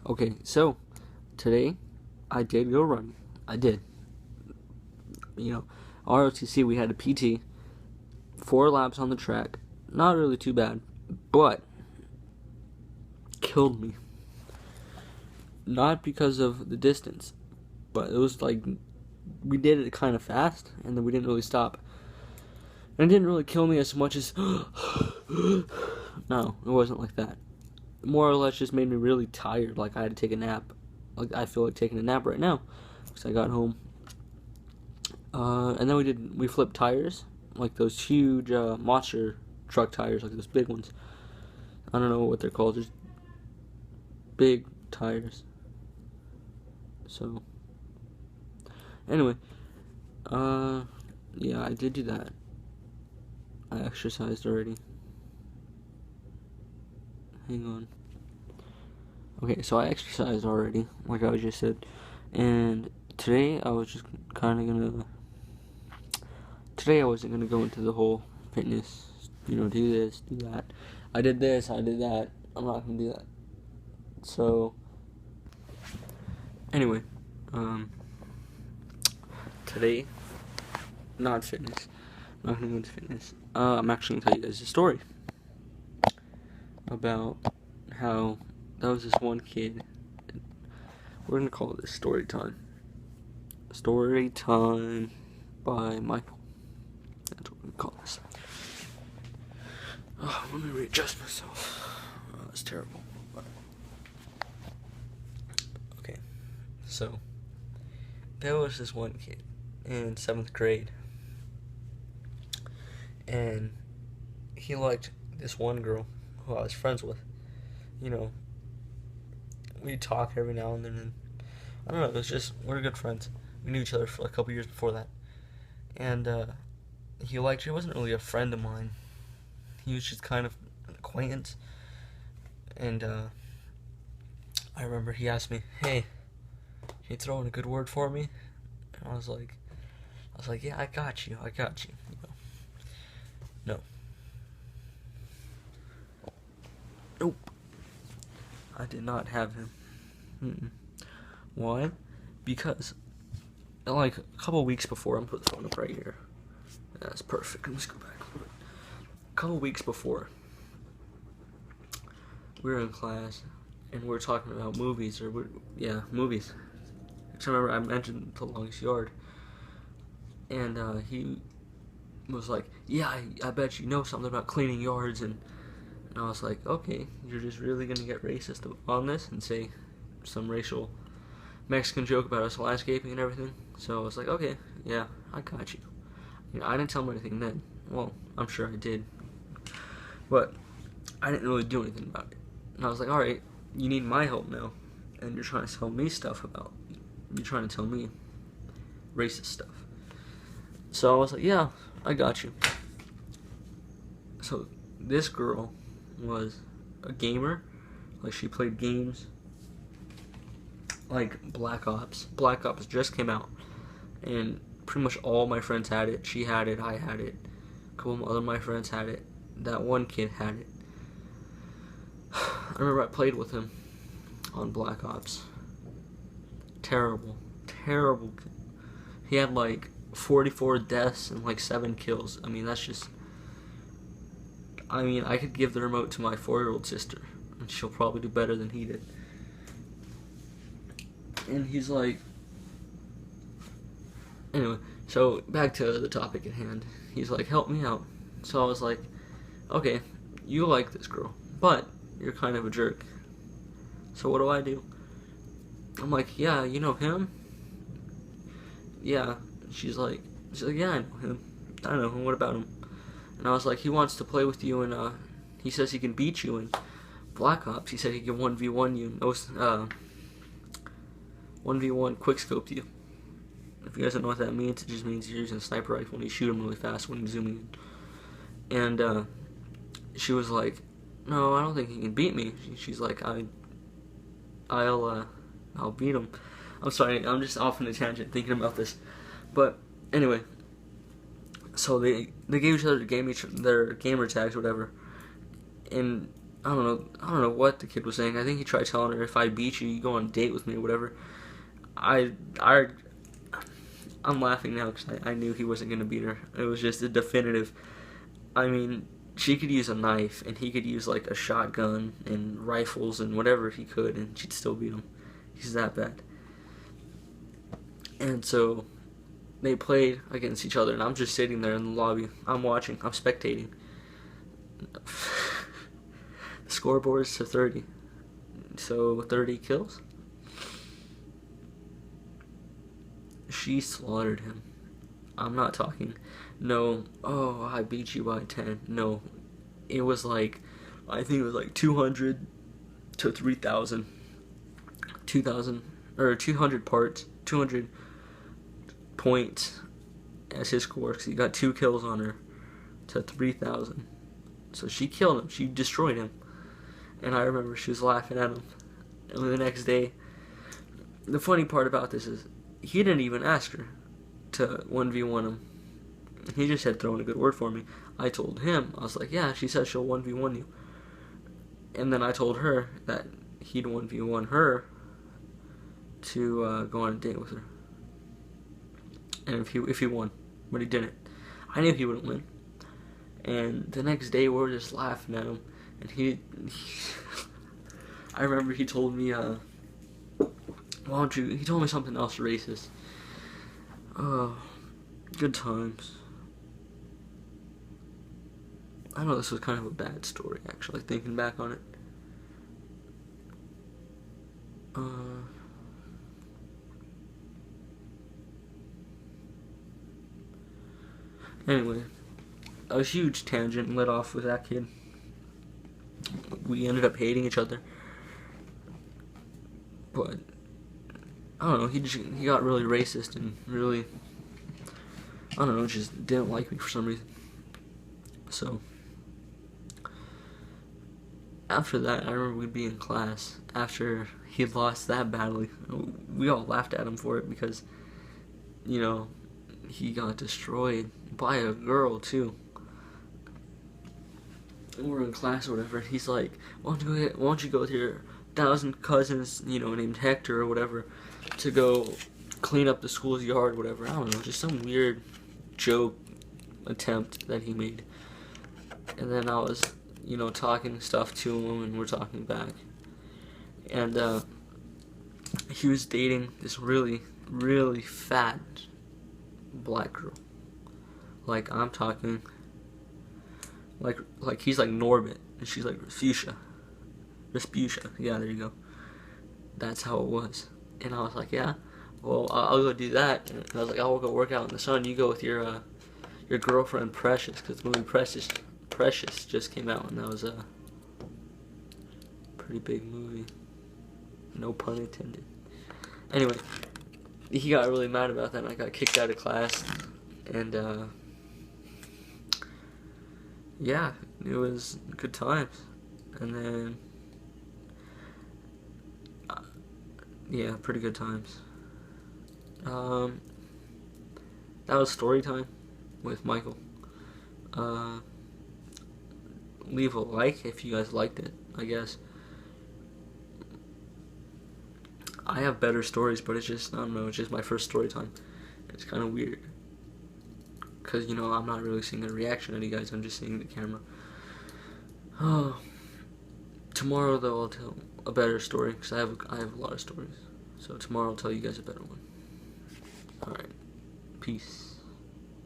Okay, so today I did go running. I did. ROTC, we had a PT, 4 laps on the track. Not really too bad, but killed me. Not because of the distance, but it was like we did it kind of fast, and then we didn't really stop. And it didn't really kill me as much as no, it wasn't like that. More or less just made me really tired, like I had to take a nap. Like I feel like taking a nap right now because I got home. And then we flipped tires, like those huge monster truck tires, like those big ones. I don't know what they're called, just big tires. So anyway, yeah, I did do that. I exercised already. Hang on. Okay, so I exercised already, like I just said. And today I was just kind of gonna... Today I wasn't gonna go into the whole fitness, do this, do that. I did this, I did that. I'm not gonna do that. So, anyway, today, not fitness. I'm not gonna go into fitness. I'm actually gonna tell you guys a story about how that was this one kid. We're gonna call this story time. Story time by Michael. That's what we call this. Oh, let me readjust myself. Oh, that's terrible. Okay, so there was this one kid in 7th grade, and he liked this one girl who I was friends with. We'd talk every now and then, and I don't know, it was just, we're good friends. We knew each other for a couple years before that. And he wasn't really a friend of mine. He was just kind of an acquaintance. And I remember he asked me, "Hey, can you throw in a good word for me?" And I was like, "Yeah, I got you. No. Nope. I did not have him. Why? Because, like, a couple weeks before, I'm putting the phone up right here. That's perfect. Let's go back a little bit. A couple weeks before, we were in class, and we were talking about movies, movies. I remember I mentioned The Longest Yard, and he was like, "Yeah, I bet you know something about cleaning yards," and I was like, "Okay, you're just really gonna get racist on this and say some racial Mexican joke about us landscaping and everything?" So I was like, "Okay, yeah, I got you." I didn't tell him anything then. Well, I'm sure I did, but I didn't really do anything about it. And I was like, "Alright, you need my help now, and you're trying to tell me you're trying to tell me racist stuff." So I was like, "Yeah, I got you." So this girl was a gamer. Like, she played games like Black Ops. Black Ops just came out, and pretty much all my friends had it. She had it, I had it, a couple of other of my friends had it. That one kid had it. I remember I played with him on Black Ops. Terrible. He had like 44 deaths and like 7 kills. I could give the remote to my 4-year-old sister, and she'll probably do better than he did. And he's like... Anyway, so back to the topic at hand. He's like, "Help me out." So I was like, "Okay, you like this girl, but you're kind of a jerk. So what do?" I'm like, "Yeah, you know him?" "Yeah." She's like, "Yeah, I know him. I know him. What about him?" And I was like, "He wants to play with you, and he says he can beat you in Black Ops. He said he can 1v1 you, 1v1 quickscope you." If you guys don't know what that means, it just means you're using a sniper rifle and you shoot him really fast when you're zooming in. And she was like, "No, I don't think he can beat me." She's like, I'll beat him." I'm sorry, I'm just off on a tangent thinking about this. But anyway, so they gave each other their gamer tags, whatever. And I don't know what the kid was saying. I think he tried telling her, if I beat you, you go on a date with me or whatever. I'm laughing now because I knew he wasn't gonna beat her. It was just a definitive. I mean, she could use a knife and he could use like a shotgun and rifles and whatever he could, and she'd still beat him. He's that bad. And so they played against each other, and I'm just sitting there in the lobby. I'm watching. I'm spectating. The scoreboard's to 30. So 30 kills. She slaughtered him. I'm not talking. No, oh, I beat you by 10. No. It was like, I think it was like 200 to 3,000. 2,000, or 200 parts. 200 points as his score, because he got 2 kills on her, to 3,000. So she killed him. She destroyed him. And I remember she was laughing at him. And the next day, the funny part about this is, he didn't even ask her to 1v1 him. He just said, throw in a good word for me. I told him, I was like, yeah, she said she'll 1v1 you. And then I told her that he'd 1v1 her to go on a date with her. And if he won, but he didn't. I knew he wouldn't win. And the next day we were just laughing at him, and he I remember he told me, he told me something else racist. Oh, good times. I know this was kind of a bad story, actually, thinking back on it. Anyway, a huge tangent lit off with that kid. We ended up hating each other. But I don't know, he got really racist and really, I don't know, just didn't like me for some reason. So after that, I remember we'd be in class after he lost that badly. We all laughed at him for it because, you know, he got destroyed by a girl too. We're in class or whatever, and he's like, why don't you go with your 1,000 cousins, you know, named Hector or whatever, to go clean up the school's yard, whatever. I don't know, just some weird joke attempt that he made. And then I was, you know, talking stuff to him, and we're talking back. And he was dating this really, really fat black girl. Like, I'm talking, like he's like Norbit, and she's like Respucia. Yeah, there you go. That's how it was. And I was like, yeah, well, I'll go do that. And I was like, I'll go work out in the sun. You go with your girlfriend Precious, because the movie Precious just came out, and that was a pretty big movie. No pun intended. Anyway, he got really mad about that, and I got kicked out of class. And yeah, it was good times. And then yeah, pretty good times. That was story time with Michael. Leave a like if you guys liked it, I guess. I have better stories, but it's just, I don't know, it's just my first story time. It's kind of weird. Because, you know, I'm not really seeing a reaction out of you guys, I'm just seeing the camera. Oh. Tomorrow, though, I'll tell a better story, because I have a lot of stories. So tomorrow I'll tell you guys a better one. Alright. Peace.